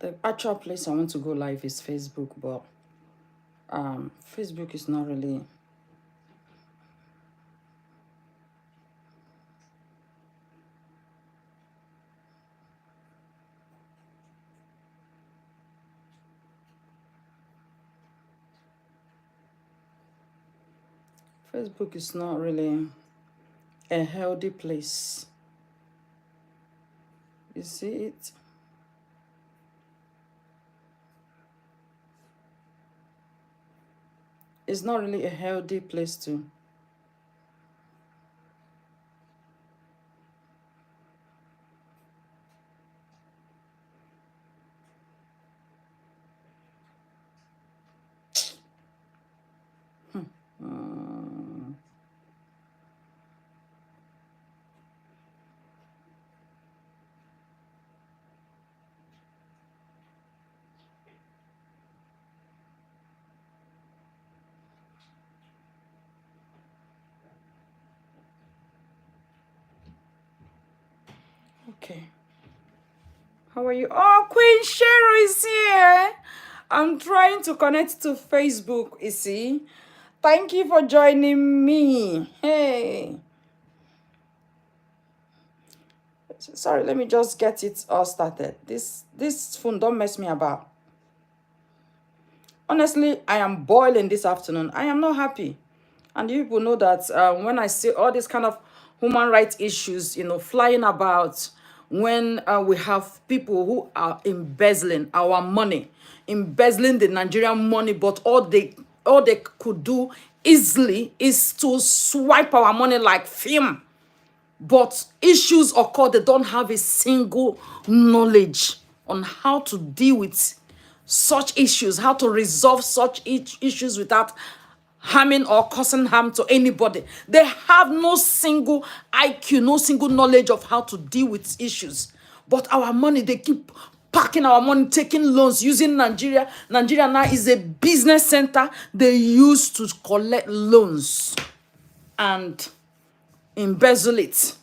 The actual place I want to go live is Facebook, but Facebook is not really. Facebook is not really a healthy place. You see it? It's not really a healthy place to. Okay. How are you? Oh, Queen Cheryl is here. I'm trying to connect to Facebook, you see. Thank you for joining me. Hey. Sorry, let me just get it all started. This phone don't mess me about. Honestly, I am boiling this afternoon. I am not happy. And you people know that when I see all these kind of human rights issues, flying about, when we have people who are embezzling our money, embezzling the Nigerian money, but all they could do easily is to swipe our money like film. But issues occur, they don't have a single knowledge on how to deal with such issues, how to resolve such issues without harming or causing harm to anybody. They have no single IQ, no single knowledge of how to deal with issues. But our money, they keep packing our money, taking loans, using Nigeria. Nigeria now is a business center they use to collect loans and embezzle it.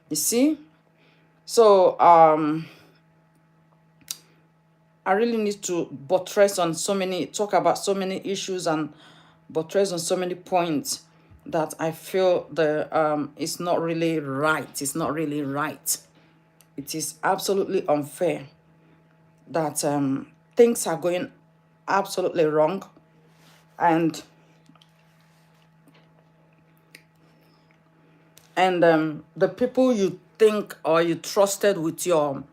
You see? So I really need to talk about so many issues and buttress on so many points that I feel it's not really right. It's not really right. It is absolutely unfair that things are going absolutely wrong, and the people you think or you trusted with your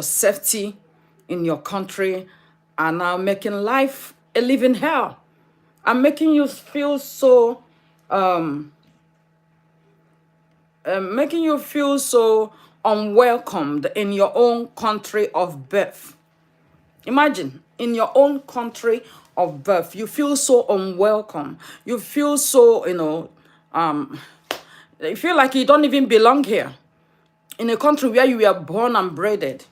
safety in your country are now making life a living hell. I'm making you feel so unwelcomed in your own country of birth. Imagine, in your own country of birth, you feel so unwelcome. You feel so, you feel like you don't even belong here. In a country where you were born and bred.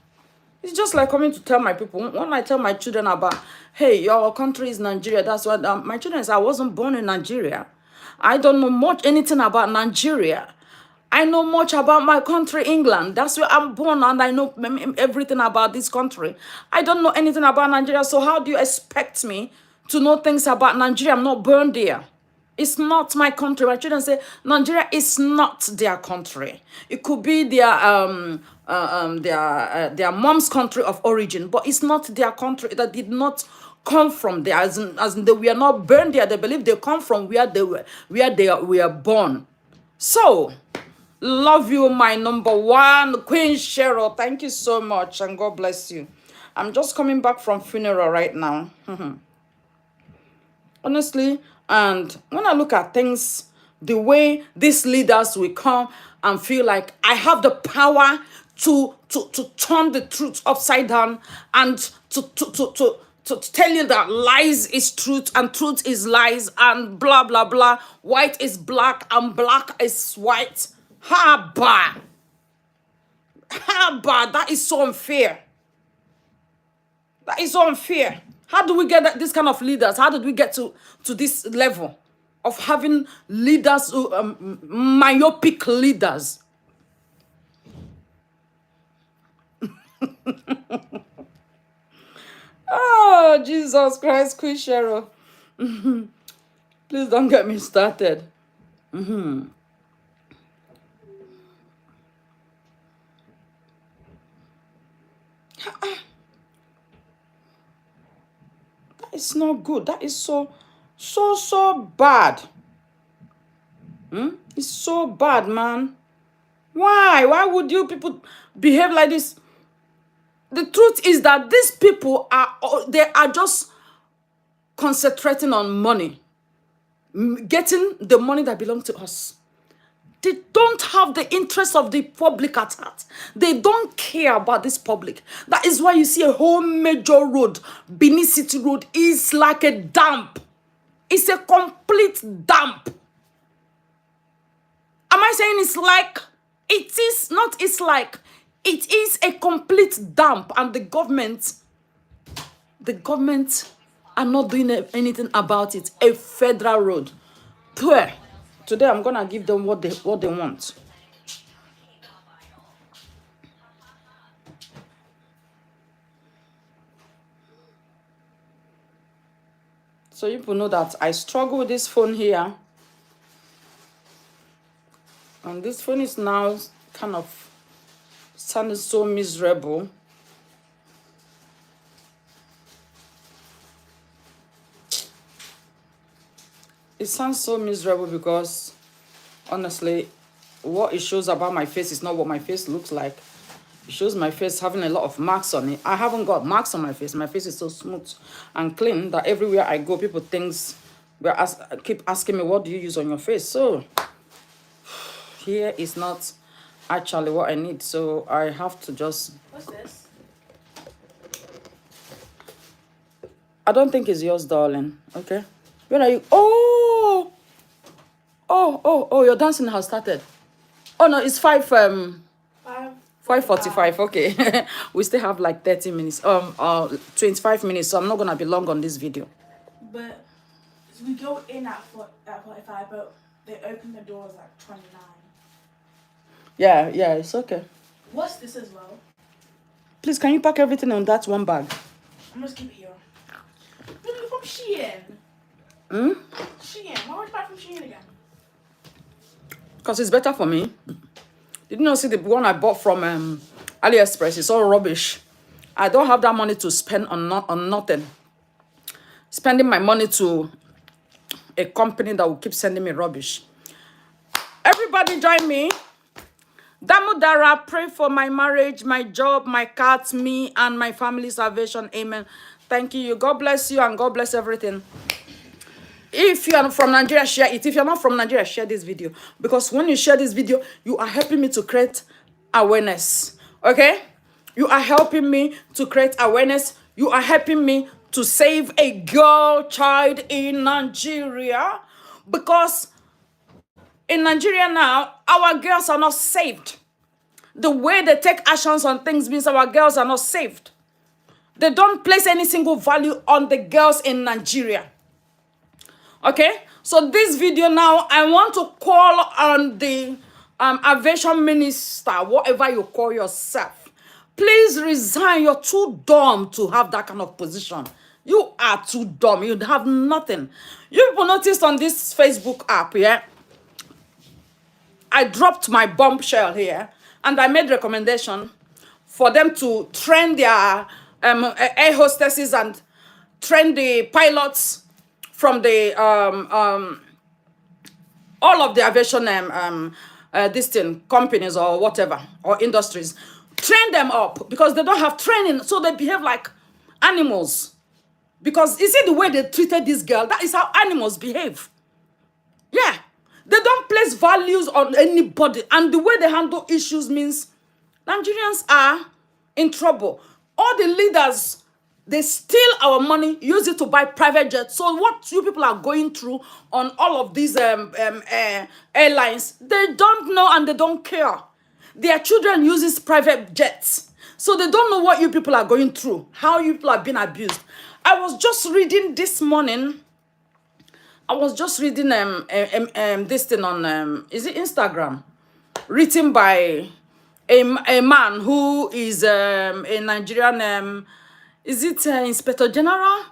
It's just like coming to tell my people, when I tell my children about, hey, your country is Nigeria, that's what my children say, I wasn't born in Nigeria. I don't know anything about Nigeria. I know much about my country, England. That's where I'm born, and I know everything about this country. I don't know anything about Nigeria, so how do you expect me to know things about Nigeria? I'm not born there. It's not my country. My children say Nigeria is not their country. It could be their mom's country of origin, but it's not their country. That did not come from there. As in they were not born there. They believe they come from where they were born. So, love you, my number one, Queen Cheryl. Thank you so much, and God bless you. I'm just coming back from funeral right now. Honestly, and when I look at things, the way these leaders will come and feel like I have the power to turn the truth upside down and to tell you that lies is truth and truth is lies and blah blah blah, white is black and black is white. Haba, that is so unfair. That is so unfair. How do we get this kind of leaders? How did we get to this level of having leaders, myopic leaders? Oh, Jesus Christ, Queen Cheryl. Please don't get me started. That is not good. That is so bad. It's so bad, man. Why? Why would you people behave like this? The truth is that these people they are just concentrating on money, getting the money that belongs to us. They don't have the interest of the public at heart. They don't care about this public. That is why you see a whole major road, Benin City Road, is like a dump. It's a complete dump. Am I saying it's like? It is not, it's like. It is a complete dump, and the government are not doing anything about it. A federal road. Today I'm gonna give them what they want. So you people know that I struggle with this phone here. And this phone is now kind of sounding so miserable. It sounds so miserable because, honestly, what it shows about my face is not what my face looks like. It shows my face having a lot of marks on it. I haven't got marks on my face. My face is so smooth and clean that everywhere I go, people keep asking me, what do you use on your face? So, here is not actually what I need. So, I have to just... What's this? I don't think it's yours, darling. Okay? Where are you? Your dancing has started. Oh, no, it's 5:45. Okay. We still have like 30 minutes. 25 minutes. So I'm not gonna be long on this video. But we go in at 45, but they open the doors at 29. Yeah, it's okay. What's this as well? Please, can you pack everything on that one bag? I'm just keep it here. Look from Shein. Shein. Why would you buy from Shein again? Because it's better for me. Did you not see the one I bought from AliExpress? It's all rubbish. I don't have that money to spend on nothing. Spending my money to a company that will keep sending me rubbish. Everybody join me. Damudara, pray for my marriage, my job, my cats, me, and my family's salvation. Amen. Thank you. God bless you and God bless everything. If you are from Nigeria, share it. If you're not from Nigeria, share this video. Because when you share this video, you are helping me to create awareness. Okay? You are helping me to create awareness. You are helping me to save a girl child in Nigeria. Because in Nigeria now, our girls are not saved. The way they take actions on things means our girls are not saved. They don't place any single value on the girls in Nigeria. Okay, so this video now, I want to call on the aviation minister, whatever you call yourself. Please resign. You're too dumb to have that kind of position. You are too dumb. You have nothing. You people noticed on this Facebook app, yeah? I dropped my bombshell here, and I made recommendation for them to train their air hostesses and train the pilots from the all of the aviation companies or whatever, or industries. Train them up because they don't have training, so they behave like animals. Because you see the way they treated this girl, that is how animals behave. Yeah, they don't place values on anybody, and the way they handle issues means Nigerians are in trouble. All the leaders, they steal our money, use it to buy private jets. So what you people are going through on all of these airlines, they don't know and they don't care. Their children uses private jets. So they don't know what you people are going through, how you people are being abused. I was just reading this morning. I was just reading this thing on, is it Instagram? Written by a man who is a Nigerian, is it Inspector General?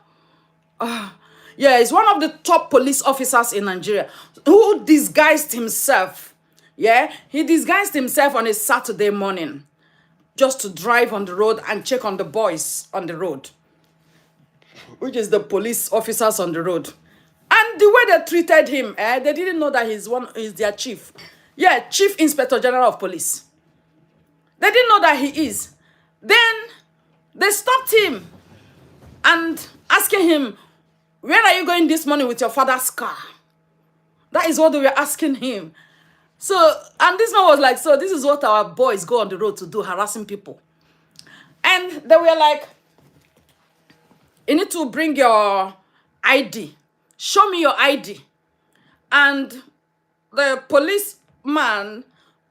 Yeah, he's one of the top police officers in Nigeria who disguised himself. Yeah, he disguised himself on a Saturday morning just to drive on the road and check on the boys on the road, which is the police officers on the road. And the way they treated him, they didn't know that he's their chief. Yeah, Chief Inspector General of Police. They didn't know that he is. Then they stopped him and asking him, where are you going this morning with your father's car? That is what they were asking him. So, and this man was like, so this is what our boys go on the road to do, harassing people. And they were like, you need to bring your ID. Show me your ID. And the policeman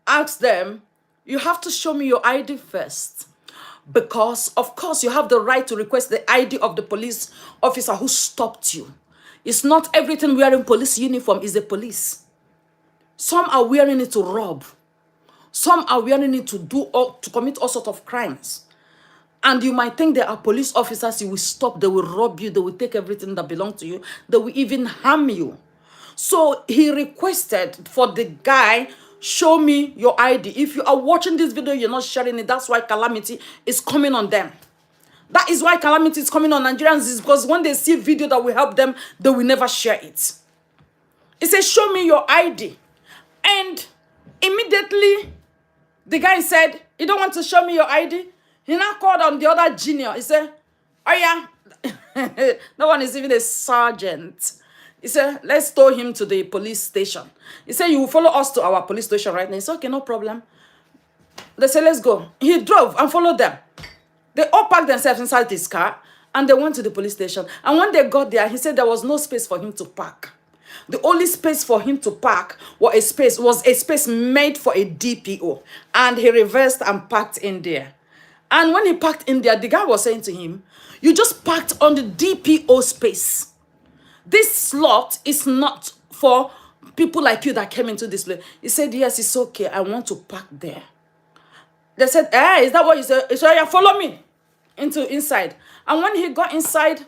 asked them, you have to show me your ID first. Because, of course, you have the right to request the ID of the police officer who stopped you. It's not everything wearing police uniform is a police. Some are wearing it to rob. Some are wearing it to commit all sorts of crimes. And you might think they are police officers, you will stop, they will rob you, they will take everything that belongs to you, they will even harm you. So he requested for the guy, show me your ID. If you are watching this video, you're not sharing it, that's why calamity is coming on them. That is why calamity is coming on Nigerians, is because when they see a video that will help them, they will never share it. He said, show me your ID. And immediately, the guy said, you don't want to show me your ID? He now called on the other junior. He said, oh yeah, that one is even a sergeant. He said, let's tow him to the police station. He said, you will follow us to our police station right now. He said, okay, no problem. They said, let's go. He drove and followed them. They all parked themselves inside his car and they went to the police station. And when they got there, he said there was no space for him to park. The only space for him to park was a space made for a DPO. And he reversed and parked in there. And when he parked in there, the guy was saying to him, you just parked on the DPO space. This slot is not for people like you that came into this place. He said, yes, it's okay. I want to park there. They said, is that what you said? He said, yeah, follow me inside. And when he got inside,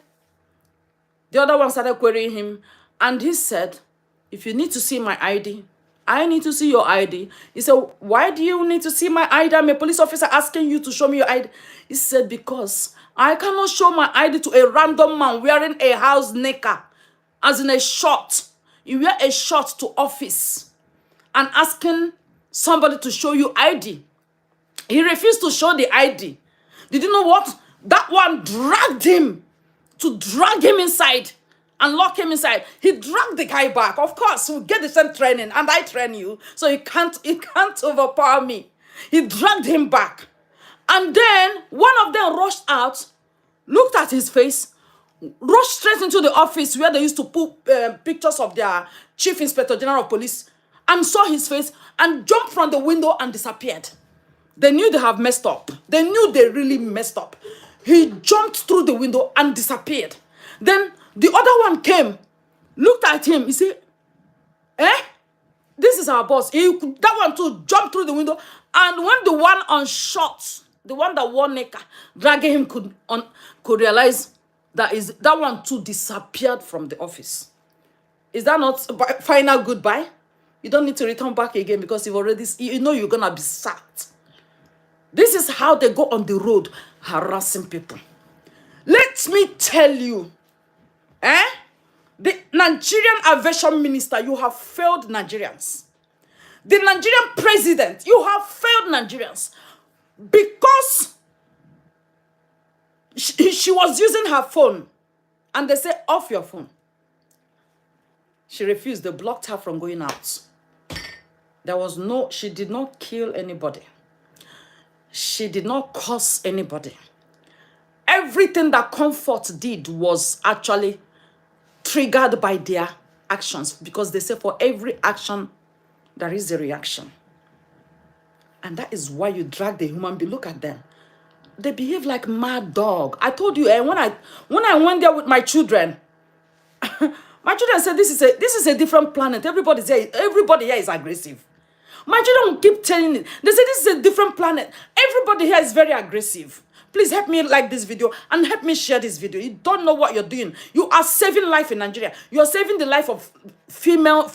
the other one started querying him. And he said, if you need to see my ID, I need to see your ID. He said, why do you need to see my ID? I'm a police officer asking you to show me your ID. He said, because I cannot show my ID to a random man wearing a house knicker, as in a short. You wear a short to office and asking somebody to show you ID. He refused to show the ID. Did you know what? That one dragged him inside and lock him inside. He dragged the guy back. Of course, we get the same training, and I train you, so he can't overpower me. He dragged him back. And then one of them rushed out, looked at his face, rushed straight into the office where they used to put pictures of their Chief Inspector General of Police, and saw his face and jumped from the window and disappeared. They knew they have messed up. They knew they really messed up. He jumped through the window and disappeared. Then the other one came, looked at him. He said, this is our boss. That one too jumped through the window. And when the one on shorts, the one that wore knicker, dragging him could realize that one too disappeared from the office. Is that not final goodbye? You don't need to return back again because you know you're going to be sacked. This is how they go on the road harassing people. Let me tell you, the Nigerian Aviation Minister, you have failed Nigerians. The Nigerian President, you have failed Nigerians. Because she was using her phone and they said, off your phone. She refused. They blocked her from going out. She did not kill anybody. She did not curse anybody. Everything that Comfort did was actually triggered by their actions, because they say for every action, there is a reaction. And that is why you drag the human being. Look at them. They behave like mad dog. I told you, when I went there with my children, my children said, this is a different planet. Everybody here is aggressive. My children will keep telling it. They say this is a different planet. Everybody here is very aggressive. Please help me like this video and help me share this video. You don't know what you're doing. You are saving life in Nigeria. You're saving the life of female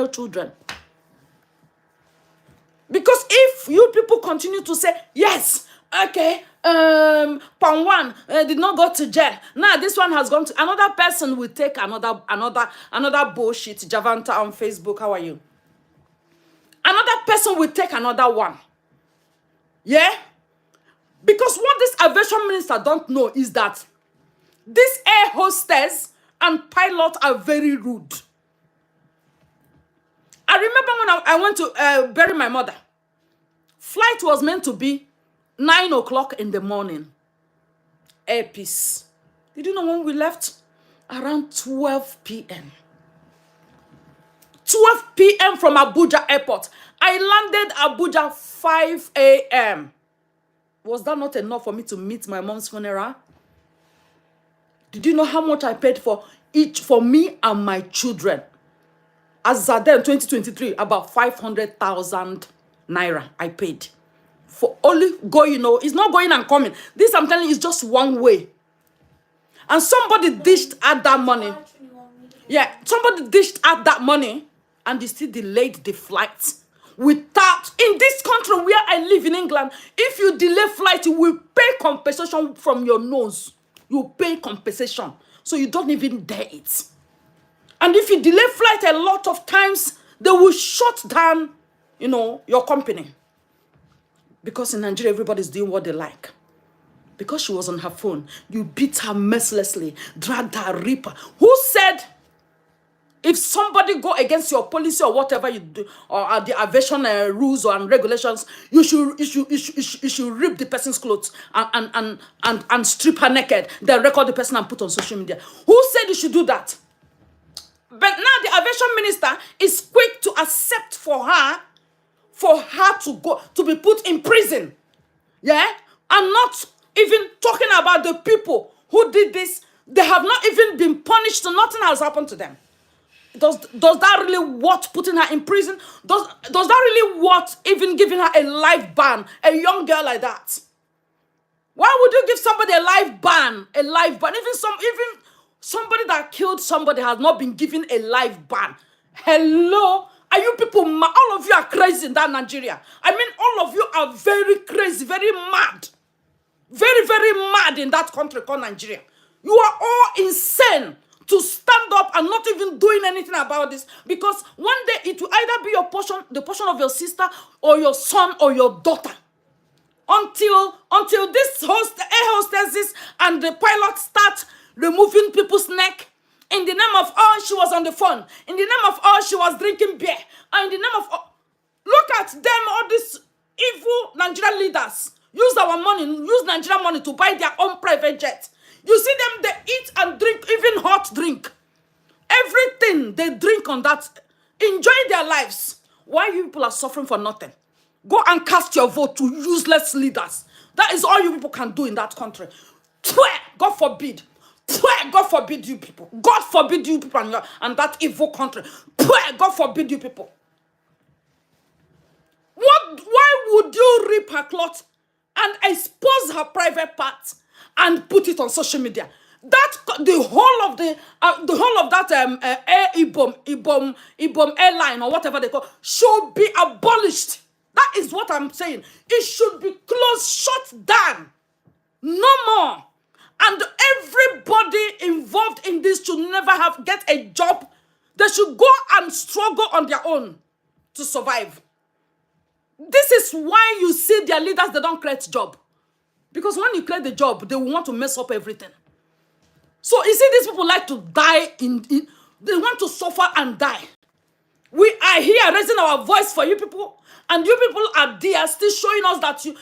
children. Because if you people continue to say, yes, okay, Pan one did not go to jail. Now this one has gone to another person will take another bullshit. Javanta on Facebook, how are you? Another person will take another one. Yeah? Because what this aviation minister don't know is that these air hostess and pilot are very rude. I remember when I went to bury my mother. Flight was meant to be 9 o'clock in the morning. Airpiece. Did you know when we left? Around 12 p.m. 12 p.m. from Abuja airport. I landed Abuja 5 a.m. Was that not enough for me to meet my mom's funeral? Did you know how much I paid for me and my children? As at then, 2023, about 500,000 naira I paid. For only going, it's not going and coming. This I'm telling you is just one way. And somebody dished out that money. Yeah, somebody dished out that money and they still delayed the flight. Without, in this country where I live in England, if you delay flight, you will pay compensation from your nose. You pay compensation. So you don't even dare it. And if you delay flight a lot of times, they will shut down, your company. Because in Nigeria, everybody's doing what they like. Because she was on her phone, you beat her mercilessly, dragged her, rip her. Who said if somebody go against your policy or whatever you do, or the aviation rules or regulations, you should rip the person's clothes and strip her naked, then record the person and put on social media? Who said you should do that? But now the aviation minister is quick to accept for her to be put in prison. Yeah? I'm not even talking about the people who did this. They have not even been punished. Nothing has happened to them. Does that really worth putting her in prison? Does that really worth even giving her a life ban? A young girl like that. Why would you give somebody a life ban? A life ban. Even somebody that killed somebody has not been given a life ban. Hello? Are you people mad? All of you are crazy in that Nigeria. I mean, all of you are very crazy, very mad. Very, very mad in that country called Nigeria. You are all insane to stand up and not even doing anything about this, because one day it will either be your portion, the portion of your sister or your son or your daughter. Until this air hostesses and the pilots start removing people's neck in the name of, oh, she was on the phone, in the name of, oh, she was drinking beer, and in the name of, oh, look at them, all these evil Nigerian leaders use our money, use Nigerian money to buy their own private jet. You see them, they eat and drink, even hot drink. Everything they drink on that, enjoy their lives. Why you people are suffering for nothing? Go and cast your vote to useless leaders. That is all you people can do in that country. God forbid. God forbid you people. God forbid you people and that evil country. God forbid you people. Why would you rip her cloth and expose her private parts and put it on social media? That the whole of that Ibom airline or whatever they call should be abolished. That is what I'm saying. It should be closed, shut down. No more. And everybody involved in this should never get a job. They should go and struggle on their own to survive. This is why you see their leaders, they don't create job. Because when you create the job, they will want to mess up everything. So you see, these people like to die they want to suffer and die. We are here raising our voice for you people, and you people are there still showing us that you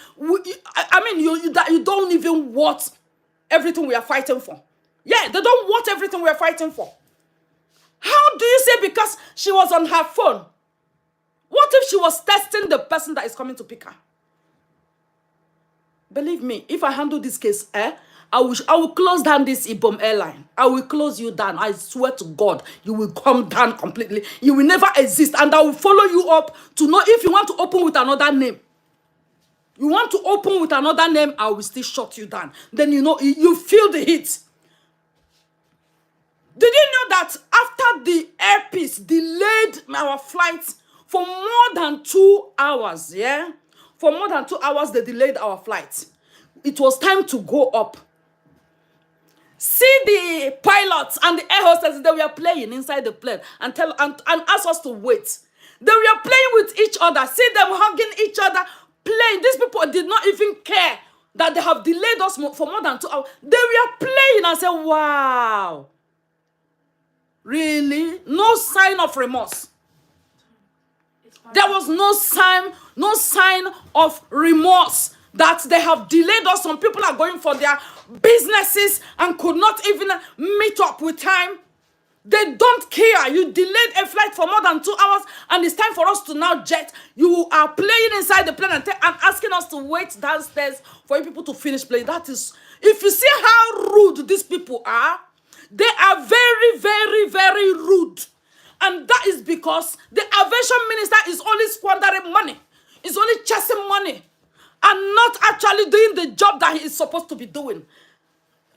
don't even want everything we are fighting for. Yeah, they don't want everything we are fighting for. How do you say because she was on her phone? What if she was testing the person that is coming to pick her? Believe me, if I handle this case, I will close down this Ibom airline. I will close you down. I swear to God, you will come down completely. You will never exist, and I will follow you up to know if you want to open with another name. You want to open with another name, I will still shut you down. Then you feel the heat. Did you know that after the Air Peace delayed our flight for more than 2 hours, yeah? For more than 2 hours, they delayed our flight. It was time to go up. See the pilots and the air hostesses, they were playing inside the plane and ask us to wait. They were playing with each other. See them hugging each other, playing. These people did not even care that they have delayed us for more than 2 hours. They were playing and said, wow. Really? No sign of remorse. There was no sign of remorse that they have delayed us. Some people are going for their businesses and could not even meet up with time. They don't care. You delayed a flight for more than 2 hours and it's time for us to now jet. You are playing inside the plane and asking us to wait downstairs for you people to finish playing. That is, if you see how rude these people are, they are very, very, very rude. And that is because the aviation minister is only squandering money. Is only chasing money. And not actually doing the job that he is supposed to be doing.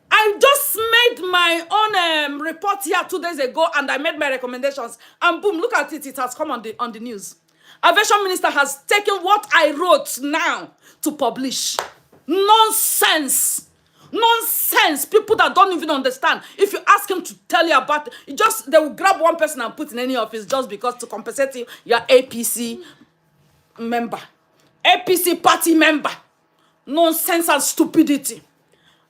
I just made my own report here 2 days ago, and I made my recommendations. And boom, look at it. It has come on the news. Aviation minister has taken what I wrote now to publish. Nonsense. Nonsense. People that don't even understand. If you ask him to tell you about it, they will grab one person and put in any office just because to compensate you, your APC member. APC party member. Nonsense and stupidity.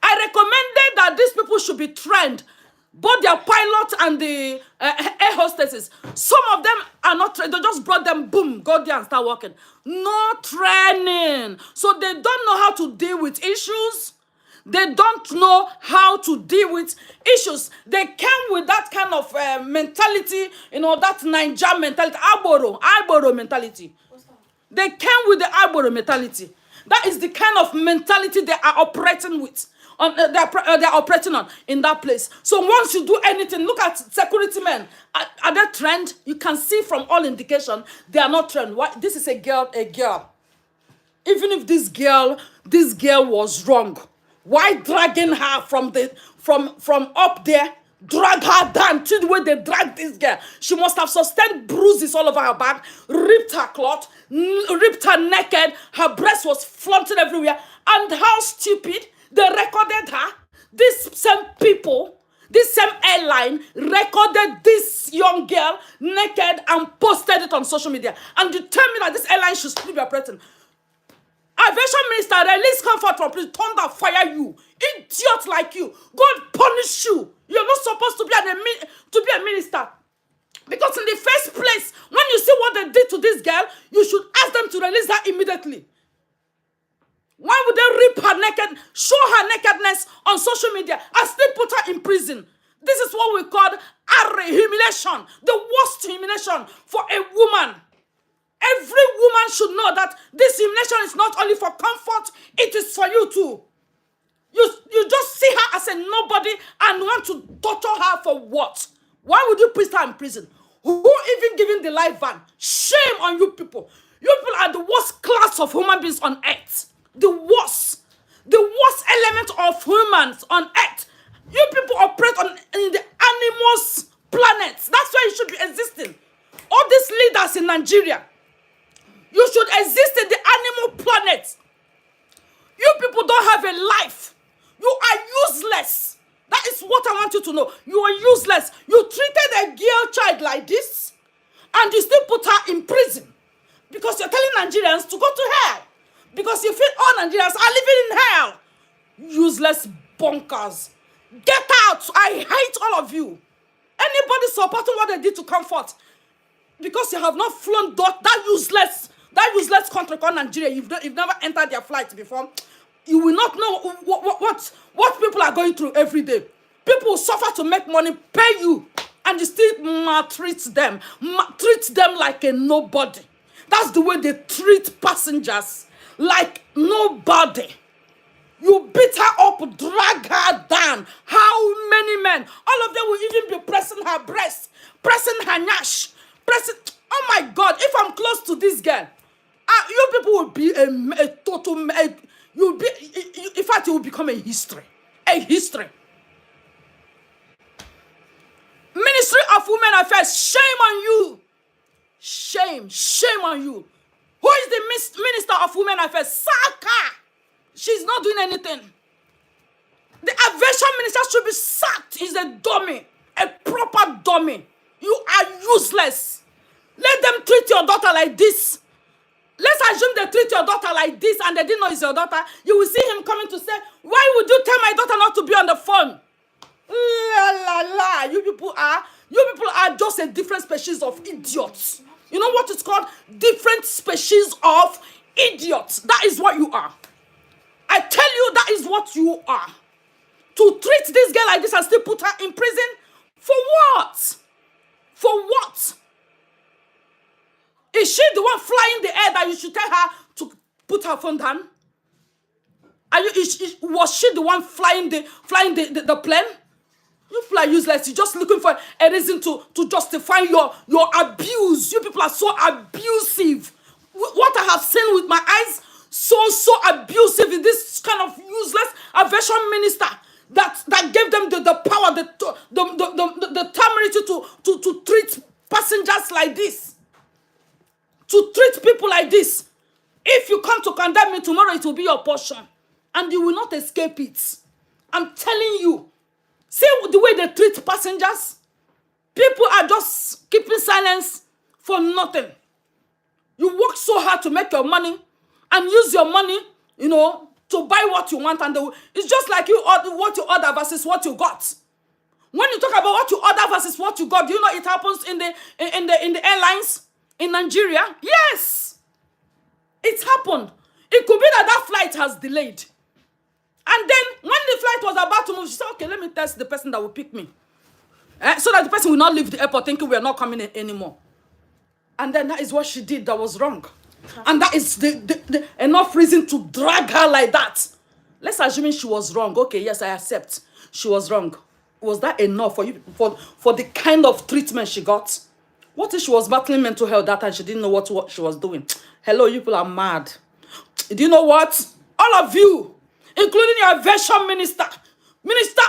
I recommended that these people should be trained. Both their pilots and the air hostesses. Some of them are not trained. They just brought them, boom, go there and start working. No training. So they don't know how to deal with issues. They don't know how to deal with issues. They came with that kind of mentality, that Nigerian mentality, Iboro mentality. They came with the Iboro mentality. That is the kind of mentality they are operating with. They're operating on in that place. So once you do anything, look at security men. Are they trained? You can see from all indication they are not trained. Why? This is a girl. Even if this girl was wrong, why dragging her from up there? Drag her down to the way they drag this girl. She must have sustained bruises all over her back, ripped her cloth, ripped her naked. Her breast was flaunting everywhere. And how stupid, they recorded her. These same people, this same airline recorded this young girl naked and posted it on social media. And you tell me that this airline should still be operating. Aviation minister, release comfort from please thunder fire you. Idiot like you. God punish you. You're not supposed to be a minister. Because in the first place, when you see what they did to this girl, you should ask them to release her immediately. Why would they rip her naked, show her nakedness on social media and still put her in prison? This is what we call humiliation. The worst humiliation for a woman. Every woman should know that this humiliation is not only for comfort, it is for you too. You just see her as a nobody and want to torture her for what? Why would you put her in prison? Who even giving the life ban? Shame on you people. You people are the worst class of human beings on earth. The worst element of humans on earth. You people operate in the animals planets. That's why you should be existing. All these leaders in Nigeria, you should exist in the animal planet. You people don't have a life. You are useless. That is what I want you to know. You are useless. You treated a girl child like this, and you still put her in prison because you're telling Nigerians to go to hell. Because you feel all Nigerians are living in hell. Useless bonkers. Get out. I hate all of you. Anybody supporting what they did to Comfort, because you have not flown that useless country called Nigeria. You've never entered their flight before. You will not know what people are going through every day. People suffer to make money, pay you, and you still maltreat them. Treat them like a nobody. That's the way they treat passengers, like nobody. You beat her up, drag her down. How many men? All of them will even be pressing her breast, pressing her nash, pressing. Oh my God, if I'm close to this girl, you people will be a total, you'll be, in fact, it will become a history. A history. Ministry of Women Affairs, shame on you. Shame on you. Who is the Minister of Women Affairs? Sack. She's not doing anything. The Aviation Minister should be sacked. He's a dummy. A proper dummy. You are useless. Let them treat your daughter like this. Let's assume they treat your daughter like this and they didn't know it's your daughter. You will see him coming to say, why would you tell my daughter not to be on the phone? La la la. You people are just a different species of idiots. You know what it's called? Different species of idiots. That is what you are. I tell you, that is what you are. To treat this girl like this and still put her in prison? For what? For what? Is she the one flying the air that you should tell her to put her phone down? Was she the one flying the plane? You people are useless. You're just looking for a reason to justify your abuse. You people are so abusive. What I have seen with my eyes, so abusive in this kind of useless aviation minister that gave them the power, the temerity to treat passengers like this, to treat people like this. If you come to condemn me tomorrow, it will be your portion, and you will not escape it. I'm telling you. See the way they treat passengers? People are just keeping silence for nothing. You work so hard to make your money and use your money, to buy what you want. And it's just like what you order versus what you got. When you talk about what you order versus what you got, do you know it happens in the airlines in Nigeria? Yes. It's happened. It could be that flight has delayed. And then when the flight was about to move, she said, okay, let me test the person that will pick me. So that the person will not leave the airport thinking we are not coming in anymore. And then that is what she did that was wrong. And that is the enough reason to drag her like that. Let's assume she was wrong. Okay, yes, I accept. She was wrong. Was that enough for you for the kind of treatment she got? What if she was battling mental health that time? She didn't know what she was doing. Hello, you people are mad. Do you know what? All of you, including your aviation minister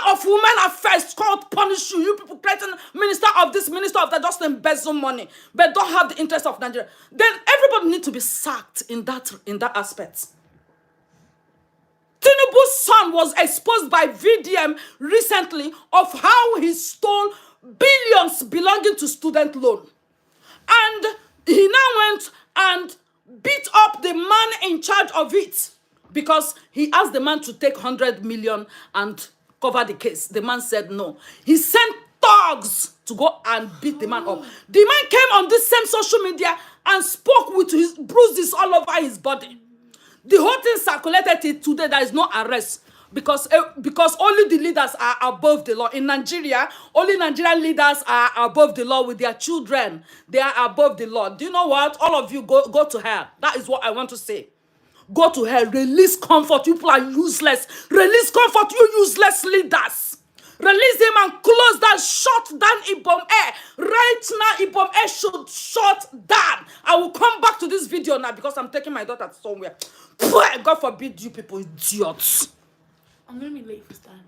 of Women Affairs, called punish you. You people creating minister of this, minister of that, just embezzle money, but don't have the interest of Nigeria. Then everybody need to be sacked in that aspect. Tinubu's son was exposed by VDM recently of how he stole billions belonging to student loan. And he now went and beat up the man in charge of it because he asked the man to take 100 million and cover the case. The man said no. He sent thugs to go and beat the man up. The man came on this same social media and spoke with his bruises all over his body. The whole thing circulated till today. There is no arrest because only the leaders are above the law. In Nigeria, only Nigerian leaders are above the law with their children. They are above the law. Do you know what? All of you go to hell. That is what I want to say. Go to hell. Release Comfort. You people are useless. Release Comfort, you useless leaders. Release him and close down, shut down Ibom Air. Right now, Ibom Air should shut down. I will come back to this video now because I'm taking my daughter somewhere. God forbid you people idiots. I'm going to be late for stand.